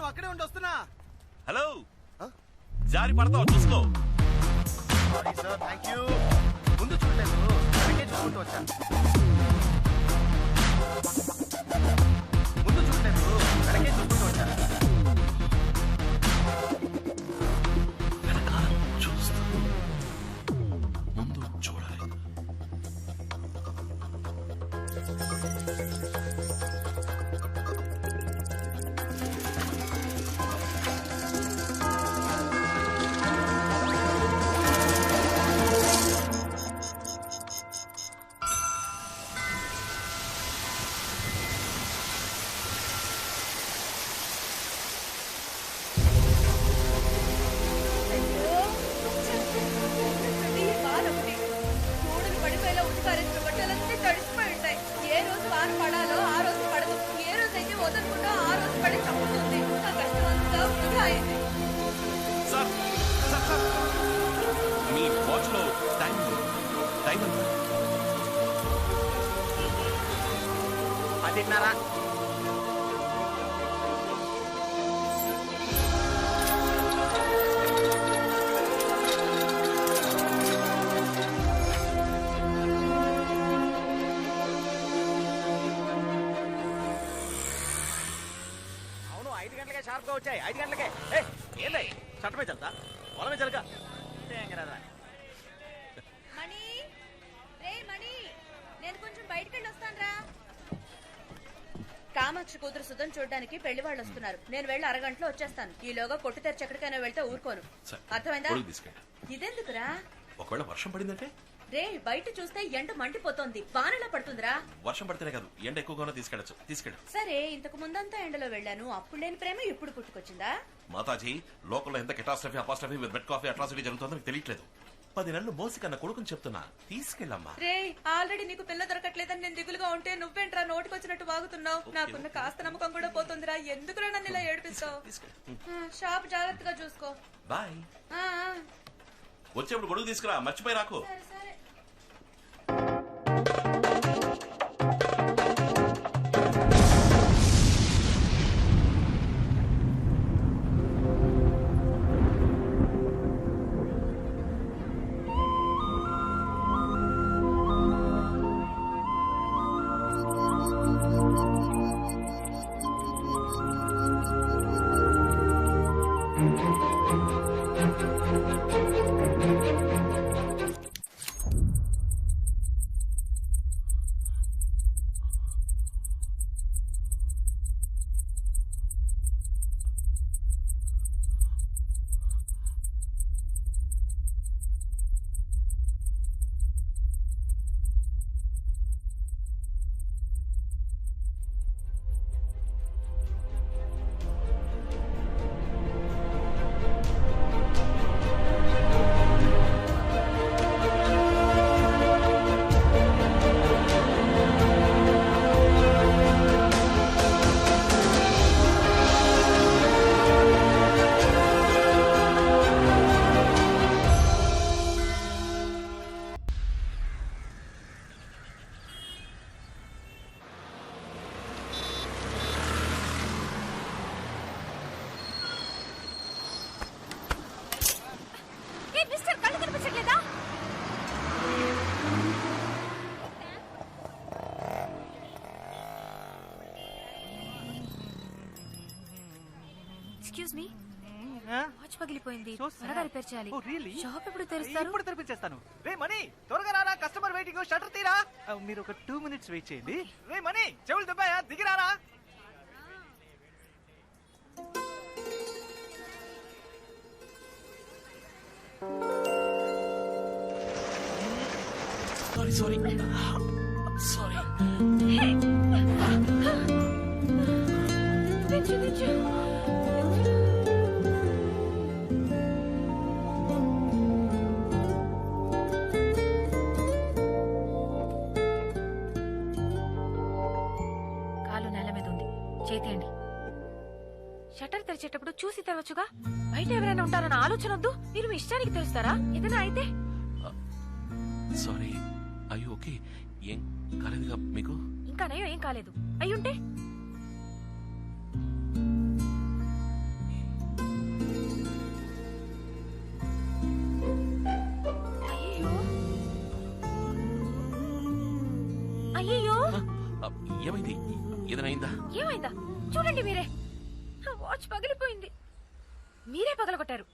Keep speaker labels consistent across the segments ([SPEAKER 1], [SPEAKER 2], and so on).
[SPEAKER 1] అక్కడే ఉండి వస్తున్నా.
[SPEAKER 2] హలో, జారి పడతావు చూసుకో.
[SPEAKER 1] Sorry sir, thank you. ముందు చూడలేదు, వెనకే చూసుకుంటూ వచ్చాను. ముందు చూడలేదు, వెనకే చూసుకుంటూ వచ్చాను.
[SPEAKER 2] చూస్తూ ముందు చూడాలి. మీ వాచ్ లో టైం ఎంత?
[SPEAKER 1] 10:30. అవును, 5 గంటలకే షార్ప్గా వచ్చాయి. 5 గంటలకే. ఏంది చట్టమే చల్తా, పొలమే చలక.
[SPEAKER 3] మణి, రే మణి, నేను కొంచెం బయటికి వెళ్ళి వస్తానురా. కామాక్షి కూతురు సుధం చూడడానికి పెళ్లి వాళ్ళు వస్తున్నారు. నేను వెళ్ళి అరగంటలో వచ్చేస్తాను. ఈలోగా కొట్టు తెరిచి ఎక్కడికైనా వెళ్తే ఊరుకోను. అర్థమైందా? ఇదెందుకురా?
[SPEAKER 2] ఒకవేళ వర్షం పడిందంటే?
[SPEAKER 3] రే, బయట చూస్తే ఎండ మండిపోతోంది. వానలా పడుతుందిరా.
[SPEAKER 2] వర్షం పడితేనే కాదు, ఎండ ఎక్కువగానే తీసుకెళ్ళ.
[SPEAKER 3] సరే, ఇంతకు ముందంతా ఎండలో వెళ్ళాను. అప్పుడు లేని ప్రేమ ఇప్పుడు పుట్టుకొచ్చిందా?
[SPEAKER 2] మాతాజీ, లోకల్లో ఎంత catastrophe, apostrophe, with bed coffee, atrocity జరుగుతుందో మీకు తెలియట్లేదు. 10 నెలలు మోసి కన్నా కొడుకుని చెప్తున్నా, తీసుకెళ్ళమ్మా.
[SPEAKER 3] రే, ఆల్రెడీ నీకు పిల్ల దొరకట్లేదని నేను దిగులుగా ఉంటే నువ్వేంట్రా నోటికొచ్చినట్టు వాగుతున్నావు? నాకున్న కాస్త నమ్మకం కూడా పోతుందిరా. ఎందుకురా నన్ను ఇలా ఏడిపిస్తావు? షాప్ జాగ్రత్తగా చూసుకో.
[SPEAKER 2] బాయ్. వచ్చేప్పుడు గొడుగు తీసుకురా, మర్చిపోయి రాకు.
[SPEAKER 3] సరే సరే.
[SPEAKER 4] ఎక్స్క్యూజ్ మీ, వాచ్ పగిలిపోయింది, త్వరగా రిపేర్ చేయాలి. షాప్ ఎప్పుడు తెరుస్తారు?
[SPEAKER 1] ఇప్పుడు తెరిపించేస్తాను. రే మనీ, త్వరగా రారా, కస్టమర్ వెయిటింగ్, షట్టర్ తీరా. మీరు ఒక 2 minutes వెయిట్ చేయండి. రే మనీ, చెవులు దెబ్బాయా, దిగిరారా.
[SPEAKER 2] సారీ
[SPEAKER 4] కాలు నేల మీద ఉంది, చేతియండి. షట్టర్ తెరిచేటప్పుడు చూసి తెరవచ్చుగా. బయట ఎవరైనా ఉంటారన్న ఆలోచన వద్దు. మీరు మీ ఇష్టానికి తెరుస్తారా? ఏదైనా అయితే?
[SPEAKER 2] సారీ. అయ్యో, ఓకే. ఏం కాలేదుగా మీకు?
[SPEAKER 4] ఇంకా నయం, ఏం కాలేదు. అయ్యుంటే ఏమైందా చూడండి మీరే, నా వాచ్ పగిలిపోయింది. మీరే పగలగొట్టారు.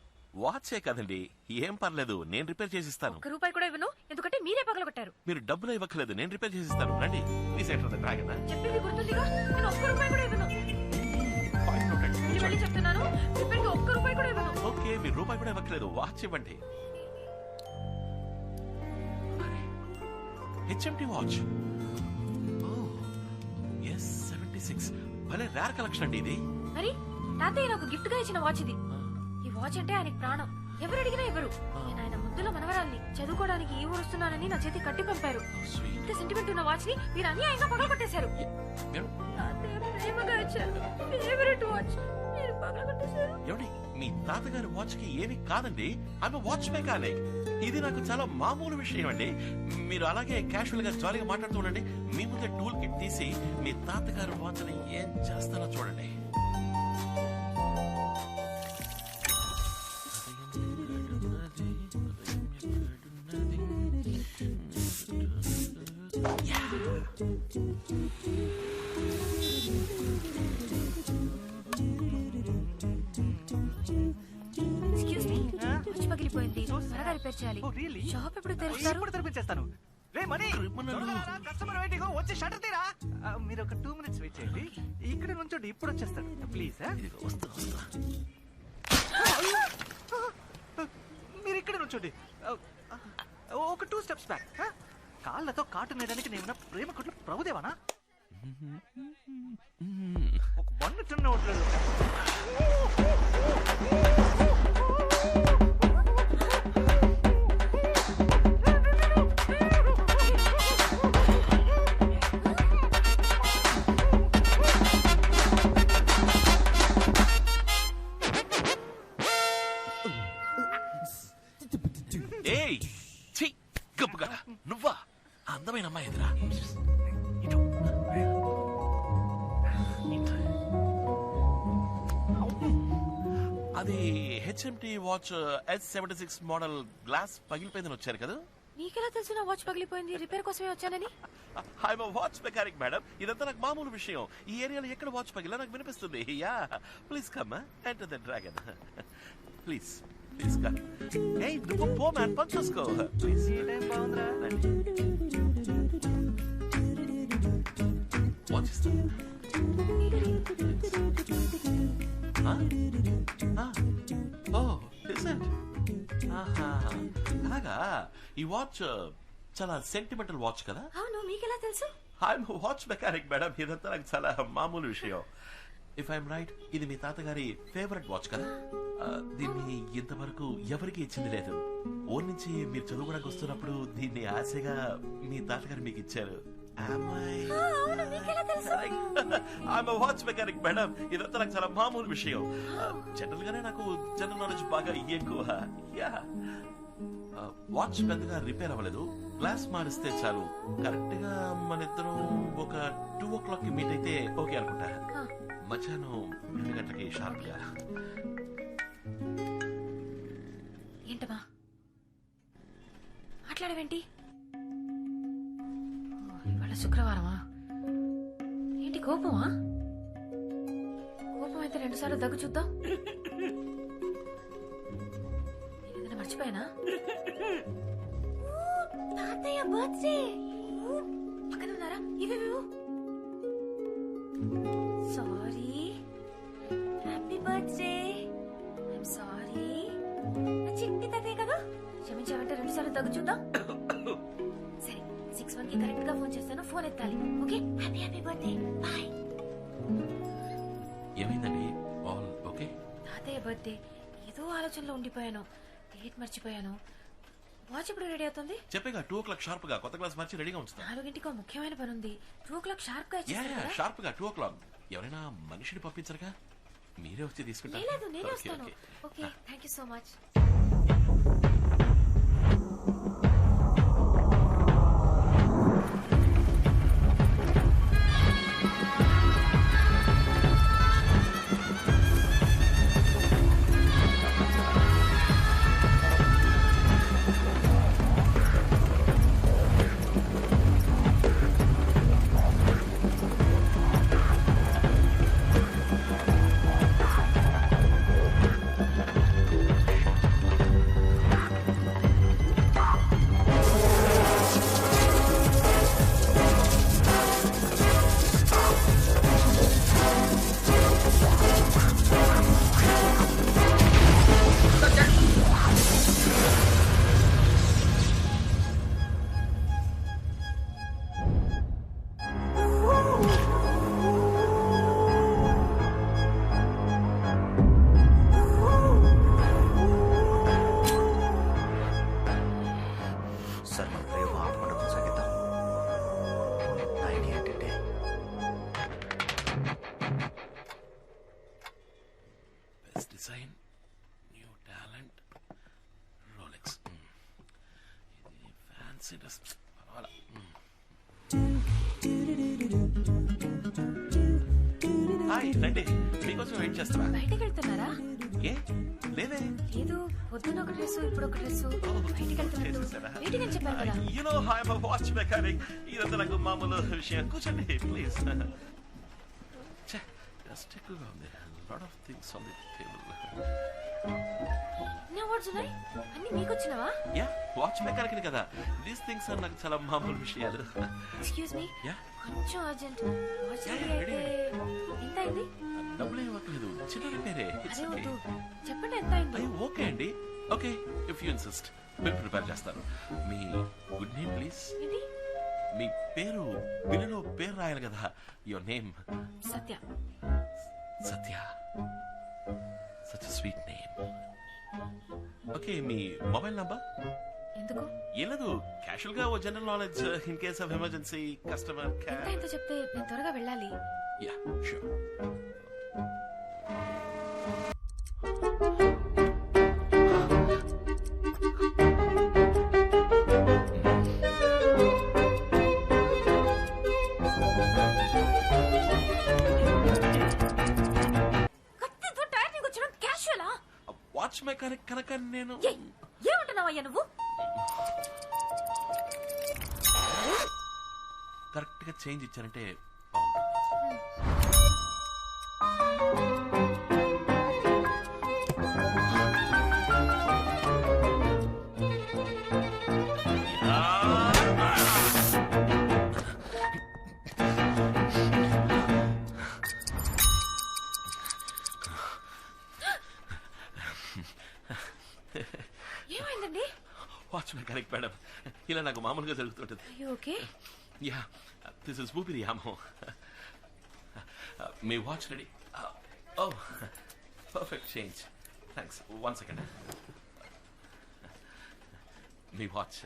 [SPEAKER 2] వాచే కదండి, ఏం పర్లేదు, నేను రిపేర్ చేసిస్తాను.
[SPEAKER 4] 1 రూపాయి కూడా ఇవ్వను, ఎందుకంటే మీరే పగలగొట్టారు.
[SPEAKER 2] మీరు డబ్బులు ఇవ్వట్లేదు, నేను రిపేర్ చేసిస్తాను. రండి ప్లీజ్. Enter the dragon.
[SPEAKER 4] చెప్పింది గుర్తుందిగా, నేను 1 రూపాయి కూడా ఇవ్వను. మళ్ళీ చెప్తున్నాను, రిపేర్కి 1 రూపాయి కూడా ఇవ్వను.
[SPEAKER 2] ఓకే, మీరు రూపాయి కూడా ఇవ్వట్లేదు, వాచ్ ఇవ్వండి. HMT watch. ఎస్ 76. భలే రేర్ కలెక్షన్ అండి ఇది.
[SPEAKER 4] మరి తాతయ్య నాకు గిఫ్ట్ గా ఇచ్చిన వాచ్ ఇది. ఈ వాచ్ అంటే ఆయనకి ప్రాణం, ఎవరు అడిగినా ఇవ్వరు. నేను ఆయన ముద్దుల మనవరాల్ని, చదువుకోవడానికి ఈ ఊరు వస్తున్నానని నా చేతి కట్టి పంపారు. ఇంత సెంటిమెంట్ ఉన్న వాచ్ ని మీరు అన్యాయంగా పగలగొట్టేశారు. తాతయ్య ప్రేమగా ఇచ్చారు ఫేవరెట్ వాచ్, మీరు పగలగొట్టేశారు.
[SPEAKER 2] ఏమండి, మీ తాతగారి వాచ్ కి ఏమి కాదండి, ఆమె వాచ్ మెకానిక్. ఇది నాకు చాలా మామూలు విషయం అండి. మీరు అలాగే క్యాషువల్ గా జాలీగా మాట్లాడుతూ ఉండండి. మీ ముందే టూల్ కిట్ తీసి మీ తాతగారి వాచ్ ని ఏం చేస్తానో చూడండి.
[SPEAKER 4] ఎక్స్క్యూజ్ మీ, వాచ్ పగిలిపోయింది, త్వరగా రిపేర్ చేయాలి.
[SPEAKER 1] Oh, really?
[SPEAKER 4] షాప్ ఎప్పుడు తెరుస్తారు?
[SPEAKER 1] ఇప్పుడు తెరిపించేస్తాను. రే మనీ, కస్టమర్ వెయిటింగ్, వచ్చి షటర్ తీరా. మీరు ఒక 2 minutes వెయిట్ చేయండి, ఇక్కడ నుంచోండి, ఇప్పుడు వచ్చేస్తాడు ప్లీజ్. మీరు ఇక్కడ నుంచోండి, ఒక 2 steps బ్యాక్. కాళ్ళతో కాటు నేయడానికి నేను ప్రేమ కొట్ల ప్రభుదేవానా? ఒక బండి చిన్న ఉండలేదు.
[SPEAKER 2] ఏయ్ ఛీ, గప్పుగా నువ్వా? అందమైన అమ్మాయి ఎదురా. అది HMT watch S76 model, glass పగిలిపోయిందని వచ్చారు కదా.
[SPEAKER 4] నీకెలా తెలుసు నా వాచ్ పగిలిపోయింది? రిపేర్ కోసమే వచ్చానని.
[SPEAKER 2] ఐఎమ్ వాచ్ మెకానిక్ మేడం, ఇదంతా నాకు మామూలు విషయం. ఈ ఏరియాలో ఎక్కడ వాచ్ పగిలా నాకు వినిపిస్తుంది. Yeah please come enter the dragon. Please please come. ఏయ్ నువ్వు పో మ్యాన్, పని చూసుకో ప్లీజ్.
[SPEAKER 1] ఈ టైం బాగుందిరా.
[SPEAKER 2] వాచ్ ఇస్తాను. అలాగా, ఈ వాచ్ చాలా సెంటిమెంటల్ వాచ్ కదా.
[SPEAKER 4] అవును, మీకెలా తెలుసు?
[SPEAKER 2] ఐఎమ్ వాచ్ మెకానిక్ మేడం, ఇదంతా నాకు చాలా మామూలు విషయం. ఇఫ్ ఐఎమ్ రైట్, ఇది మీ తాతగారి ఫేవరెట్ వాచ్ కదా. దీన్ని ఇంతవరకు ఎవరికి ఇచ్చింది లేదు. ఊరి నుంచి మీరు చదువుకోవడానికి వస్తున్నప్పుడు దీన్ని ఆశగా మీ తాతగారు మీకు ఇచ్చారు. వాచ్ మెకానిక్ మేడం, ఇదంతా నాకు చాలా మామూలు విషయం. జనరల్ గానే నాకు జనరల్ నాలెడ్జ్ బాగా ఎక్కువ. వాచ్ పెద్దగా రిపేర్ అవ్వలేదు, గ్లాస్ మారిస్తే చాలు. కరెక్ట్ గా మన ఇద్దరం ఒక 2 o'clock కి మీట్ అయితే ఓకే అనుకుంటా. మధ్యాహ్నం 2 గంటలకి షార్ప్ గా.
[SPEAKER 4] ఏంటమ్మా మాట్లాడవేంటి? ఇవాళ శుక్రవారమా? ఏంటి కోపమా? కోపం అయితే 2 సార్లు దగ్గు చూద్దాం. ఏదైనా మర్చిపోయానా? తాతయ్య బర్త్డే పక్కన ఉన్నారా? ఇవేవేవో. Sorry, happy birthday. I'm sorry. చిట్టి తాతయ్య కదా, క్షమించామంటే 2 సార్లు దగ్గు చూద్దాం. సరే, 6:1 కి కరెక్ట్ గా ఫోన్ చేస్తాను, ఫోన్ ఎత్తాలి. Okay, happy happy birthday, bye.
[SPEAKER 2] ఏమైందండి? All okay?
[SPEAKER 4] తాతయ్య బర్త్డే, ఏదో ఆలోచనలో ఉండిపోయాను, డేట్ మర్చిపోయాను. వాచ్ ఇప్పుడు రెడీ అవుతుంది.
[SPEAKER 2] చెప్పేగా 2 o'clock షార్ప్ గా కొత్త గ్లాస్ మార్చి రెడీగా ఉంచుతా.
[SPEAKER 4] 4 ముఖ్యమైన పని ఉంది. 2 o'clock షార్ప్ గా
[SPEAKER 2] షార్ప్ గా 2 o'clock. ఎవరైనా మనిషిని పంపించరుగా, మీరే వచ్చి తీసుకుంటారు.
[SPEAKER 4] లేదు, నేనే వస్తాను. Okay, thank you so much.
[SPEAKER 2] This design, new talent, Rolex. ఇది ఫ్యాన్సీ డ్రెస్, పర్వాలా. హాయ్, రండి, మీకోసం వెయిట్ చేస్తున్నా.
[SPEAKER 4] బయటికి వెళ్తున్నారా?
[SPEAKER 2] ఏ లేదే.
[SPEAKER 4] లేదు, పొద్దున ఒక డ్రెస్, ఇప్పుడు ఒక డ్రెస్. బయటికి వెళ్తున్నట్టు వీటికి అని చెప్పారు కదా.
[SPEAKER 2] You know, I'm a watch mechanic. ఇదంతా నాకు మామూలు విషయం. కూర్చోండి ప్లీజ్. జస్ట్ ఎక్కువగా ఉంది. Lot of things on the table.
[SPEAKER 4] ఎన్ని అవార్డ్స్ ఉన్నాయి? అన్ని మీకు వచ్చినవా?
[SPEAKER 2] యా, వాచ్ మెకానిక్ కదా. దీస్ థింగ్స్ ఆర్ నాకు చాలా మామూలు విషయాలు.
[SPEAKER 4] ఎక్స్క్యూజ్ మీ,
[SPEAKER 2] యా,
[SPEAKER 4] కొంచెం అర్జెంట్. వాచ్
[SPEAKER 2] Yeah,
[SPEAKER 4] అయితే ఎంత అయింది?
[SPEAKER 2] డబ్బులు ఇవ్వట్లేదు, చిన్న రిపేరే.
[SPEAKER 4] అదే వద్దు, చెప్పండి ఎంత అయింది?
[SPEAKER 2] అయ్యో ఓకే అండి. Okay, if you insist bill prepare చేస్తాను. మీ గుడ్ నేమ్ ప్లీజ్.
[SPEAKER 4] ఏంటి?
[SPEAKER 2] మీ పేరు బిల్లులో పేరు రాయాలి కదా. Your name
[SPEAKER 4] Satya.
[SPEAKER 2] Satya, such sweet name. Okay, మీ మొబైల్ నంబర్?
[SPEAKER 4] ఎందుకు?
[SPEAKER 2] ఏం లేదు, క్యాషువల్ గా ఓ general knowledge in case of emergency customer
[SPEAKER 4] ఎంత ఎంత చెప్తే నేను త్వరగా వెళ్ళాలి.
[SPEAKER 2] Yeah sure.
[SPEAKER 4] కత్తితో టైర్ నీకు వచ్చడం క్యాషువలా?
[SPEAKER 2] వాచ్ మెకానిక్ కనుక నేను
[SPEAKER 4] ఏమంటున్నావయ్యా నువ్వు?
[SPEAKER 2] కరెక్ట్ గా చేంజ్ ఇచ్చారంటే బాగుంటుంది.
[SPEAKER 4] ఏమైందండి?
[SPEAKER 2] వాచ్ మెకానిక్ మేడం, ఇలా నాకు మామూలుగా జరుగుతుంటది.
[SPEAKER 4] ఓకే.
[SPEAKER 2] యా, దిస్ ఇస్ ఊపిరి యామో. మీ వాచ్ రెడీ? ఓ, పర్ఫెక్ట్ చేంజ్. థ్యాంక్స్. 1 సెకండ్. మీ వాచ్.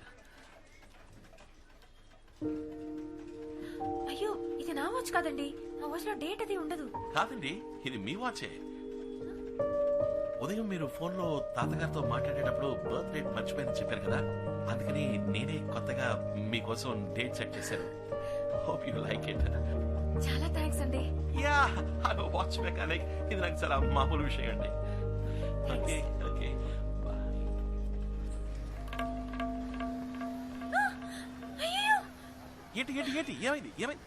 [SPEAKER 4] అయ్యో, ఇది నా వాచ్ కాదండి. నా వాచ్ లో డేట్ అది ఉండదు.
[SPEAKER 2] కాదండి, ఇది మీ వాచే. ఉదయం మీరు ఫోన్ లో తాతగారితో మాట్లాడేటప్పుడు బర్త్ డేట్ మర్చిపోయిందని చెప్పారు కదా, అందుకని నేనే కొత్తగా మీకోసం డేట్ సెట్ చేశాను. Hope you like it.
[SPEAKER 4] చాలా థ్యాంక్స్ అండి.
[SPEAKER 2] Yeah, I'm a watch mechanic. ఇది నాకు చాలా మామూలు విషయం అండి. Okay okay, bye.
[SPEAKER 4] అయ్యో,
[SPEAKER 2] ఏంటి ఏంటి ఏంటి ఏమైంది ఏమైంది?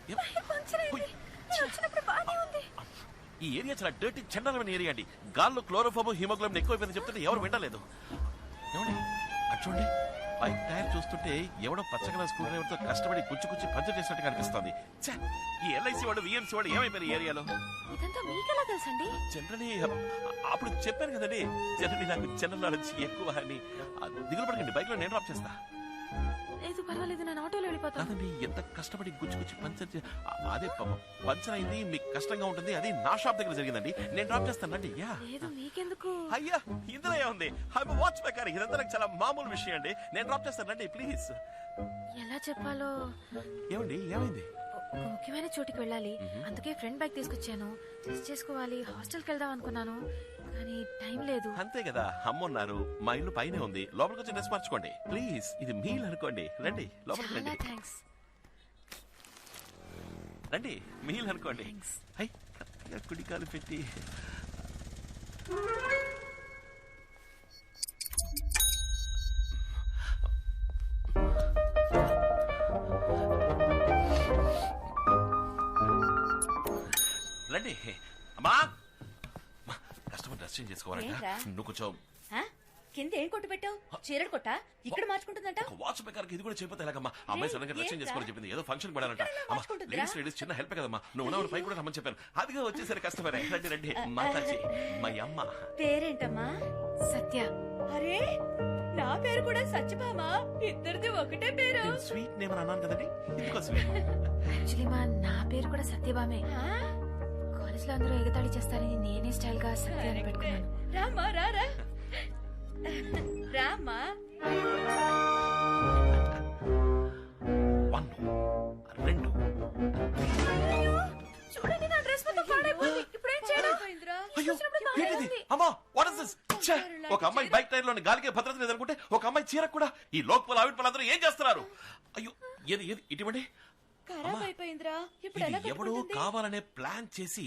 [SPEAKER 4] పంచర్ అయింది. నేను వచ్చినప్పుడు బాగానే ఉంది.
[SPEAKER 2] ఈ ఏరియా చాలా డర్టీ చండాలమైన ఏరియా అండి. గాల్లో క్లోరోఫామ్ హిమోగ్లోబిన్ ఎక్కువైపోయిందని చెప్తుంటే ఎవరు వింటలేదు. ఏమండి అటు చూడండి, బైక్ టైర్ చూస్తుంటే ఎవడో పచ్చగల స్క్రూ డ్రైవర్ తో కష్టపడి గుచ్చి పంచర్ చేసినట్టు కనిపిస్తుంది. ఛే, ఈ ఎల్ఐసి వాడు విఎంసీ వాడు ఏమైపోయారు ఈ ఏరియాలో?
[SPEAKER 4] ఇదంతా మీకెలా తెలుసండి?
[SPEAKER 2] జనరలీ అప్పుడు చెప్పాను కదండి, జనరలీ నాకు జనరల్ నాలెడ్జ్ ఎక్కువ అని. దిగులు పడకండి, బైక్ లో నేను డ్రాప్ చేస్తా.
[SPEAKER 4] లేదు పర్వాలేదు, నేను ఆటోలో వెళ్ళిపోతాను.
[SPEAKER 2] కాదండి, ఎంత కష్టపడి గుచ్చి పంచర్ అదే పంచర్ అయింది, మీకు కష్టంగా ఉంటుంది. అది నా షాప్ దగ్గర జరిగిందండి, నేను డ్రాప్ చేస్తానండి. యా,
[SPEAKER 4] లేదు మీకెందుకు?
[SPEAKER 2] అయ్యా ఇందులో ఏముంది, ఐఎమ్ వాచ్ మెకానిక్. ఇదంతా నాకు చాలా మామూలు విషయం అండి, నేను డ్రాప్ చేస్తానండి ప్లీజ్.
[SPEAKER 4] ఎలా చెప్పాలో.
[SPEAKER 2] ఏమండి ఏమైంది?
[SPEAKER 4] ఒక ముఖ్యమైన చోటికి వెళ్ళాలి, అందుకే ఫ్రెండ్ బ్యాగ్ తీసుకొచ్చాను. టెస్ట్ చేసుకోవాలి, హాస్టల్కి వెళ్దాం అనుకున్నాను, కానీ టైం లేదు.
[SPEAKER 2] అంతే కదా, అమ్మున్నారు. మా ఇల్లు పైనే ఉంది, లోపలికి వచ్చి డ్రెస్ మార్చుకోండి ప్లీజ్. ఇది మీల్ అనుకోండి, రండి లోపలికి
[SPEAKER 4] చాలా
[SPEAKER 2] రండి.
[SPEAKER 4] థ్యాంక్స్.
[SPEAKER 2] రండి, మీల్ అనుకోండి.
[SPEAKER 4] Thanks.
[SPEAKER 2] హై, కరెక్ట్గా కుడికాలు పెట్టి. రండి అమ్మా. కస్టమర్ డ్రెస్ చేంజ్ చేసుకోవాలంట.
[SPEAKER 3] ఏంట్రా?
[SPEAKER 2] నువ్వు కొంచెం
[SPEAKER 3] ఆ? కింద ఏం కొట్టు పెట్టావు? చీరడు కొట్టా? ఇక్కడ మార్చుకుంటుందంట.
[SPEAKER 2] ఒక వాచ్ మెకానిక్ ఇది కూడా చేయకపోతే ఎలాగమ్మా? అమ్మాయి సడన్ గా డ్రెస్ చేంజ్ చేసుకోవాలని చెప్పింది, ఏదో ఫంక్షన్ పడాలంట.
[SPEAKER 3] ఇక్కడ
[SPEAKER 2] అమ్మా
[SPEAKER 3] మార్చుకుంటుందిరా?
[SPEAKER 2] లేడీస్ చిన్న హెల్ప్ కదమ్మా, నువ్వు ఉన్నవాడు పై కూడా రమ్మని చెప్పాను. అదిగా వచ్చేసరి కస్టమర్. రండి రండి, మాతాజీ మా అమ్మ.
[SPEAKER 3] పేరేంటమ్మా?
[SPEAKER 4] సత్య.
[SPEAKER 3] అరే, నా పేరు కూడా సత్యభామ. ఇద్దరిది ఒకటే పేరు.
[SPEAKER 2] స్వీట్ నేమ్ అని అన్నాను కదండి, ఇందుకో స్వీట్.
[SPEAKER 4] యాక్చువల్లీ నా పేరు కూడా సత్యభామే.
[SPEAKER 3] ఆ?
[SPEAKER 4] కాలేజ్ లో అందరూ ఎగతాళి చేస్తారని నేనే స్టైల్ గా సత్య అని పెట్టుకున్నాను.
[SPEAKER 3] రామ్మా రారా రామ్మా.
[SPEAKER 2] 1 2.
[SPEAKER 4] చూడండి, నా డ్రెస్ మొత్తం పాడైపోయింది. ఇప్పుడు ఏం చేయడం?
[SPEAKER 3] అయిపోయిందిరా.
[SPEAKER 2] అయ్యో
[SPEAKER 4] చూసినప్పుడు బాగానే
[SPEAKER 2] ఏంటిది
[SPEAKER 4] ఉంది.
[SPEAKER 2] అమ్మా? ఒక అమ్మాయి బైక్ టైర్ లోని గాలికే భద్రత లేదనుకుంటే ఒక అమ్మాయి చీరకు కూడా ఈ లోకల్ ఆవిడ అందరూ ఏం చేస్తున్నారు? అయ్యో ఏది ఏది ఇటువంటి
[SPEAKER 3] ఖరాబ్ అయిపోయిందిరా ఇప్పుడు ఎలా
[SPEAKER 2] ఎవడో
[SPEAKER 3] కట్టుకుంటుంది?
[SPEAKER 2] కావాలనే ప్లాన్ చేసి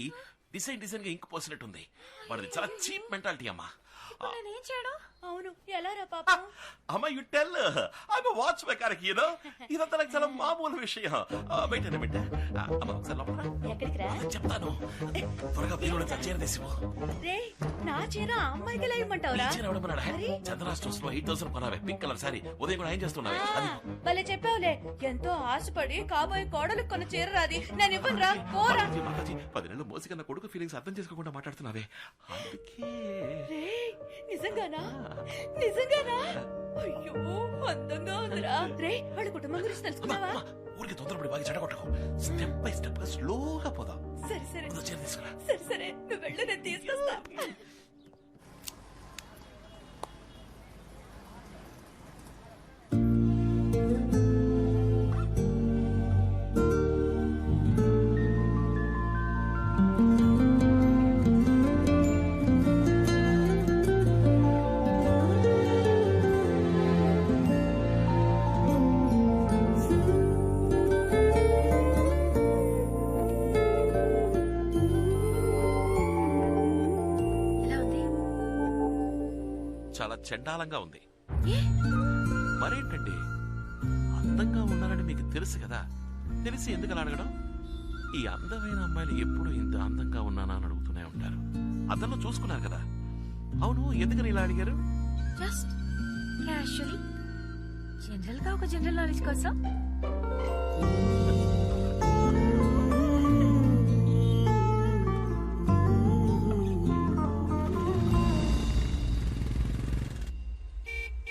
[SPEAKER 2] డిజైన్ గా ఇంకు పోసినట్టుంది. వాడిది చాలా చీప్ మెంటాలిటీ అమ్మా.
[SPEAKER 4] ఇప్పుడు నేనేం చేయడం?
[SPEAKER 3] అవును ఎలా రా పాపం
[SPEAKER 2] అమ్మా you tell I'm watch mechanic ఇదంతా నాకు చాలా మామూలు విషయం. వెయిట్ అన్న బిడ్డ అమ్మ ఒకసారి లోపల రా.
[SPEAKER 3] ఎక్కడికి రా
[SPEAKER 2] చెప్తాను త్వరగా వీరుడు చీర తీసిపో.
[SPEAKER 3] రే నా చీర ఆ అమ్మాయికి ఎలా ఇమ్మంటావురా
[SPEAKER 2] చంద్రా స్టోర్స్ లో 8,000 కొనావే పింక్ కలర్ సారీ. ఉదయం కూడా ఏం చేస్తున్నావే అది
[SPEAKER 3] భలే చెప్పావులే ఎంతో ఆశపడి కాబోయే కోడలు కొన్న చీర రాది నేను ఇవ్వను రా పోరా
[SPEAKER 2] 10 నెలలు మోసి కన్నా కొడుకు ఫీలింగ్స్ అర్థం చేసుకోకుండా మాట్లాడుతున్నావే. అందుకే
[SPEAKER 3] రే నిజంగానా నిజంగానా అయ్యో అందంగా ఉందిరా రే వాళ్ళ కుటుంబం గురించి తెలుసుకున్నావా
[SPEAKER 2] ఊరికి తొందరపడి బాగా చెడగొట్టకు. స్టెప్ బై స్టెప్ గా స్లోగా పోదాం.
[SPEAKER 3] సరే సరే
[SPEAKER 2] ముందు చీర తీసుకురా.
[SPEAKER 3] సరే సరే నువ్వు వెళ్ళు నేను తీసుకొస్తా
[SPEAKER 4] ఎలా ఉంది?
[SPEAKER 2] చాలా చండాలంగా ఉంది.
[SPEAKER 4] ఏ?
[SPEAKER 2] మరేంటండి అందంగా ఉన్నారని మీకు తెలుసు కదా, తెలిసి ఎందుకు అలా అడగడం? ఈ అందమైన అమ్మాయిలు ఎప్పుడు ఇంత అందంగా ఉన్నానా అని అడుగుతూనే ఉంటారు. అతను చూసుకున్నారు కదా. అవును ఎందుకని ఇలా అడిగారు?
[SPEAKER 4] జస్ట్ క్యాషువల్లీ జనరల్ గా ఒక జనరల్ నాలెడ్జ్ కోసం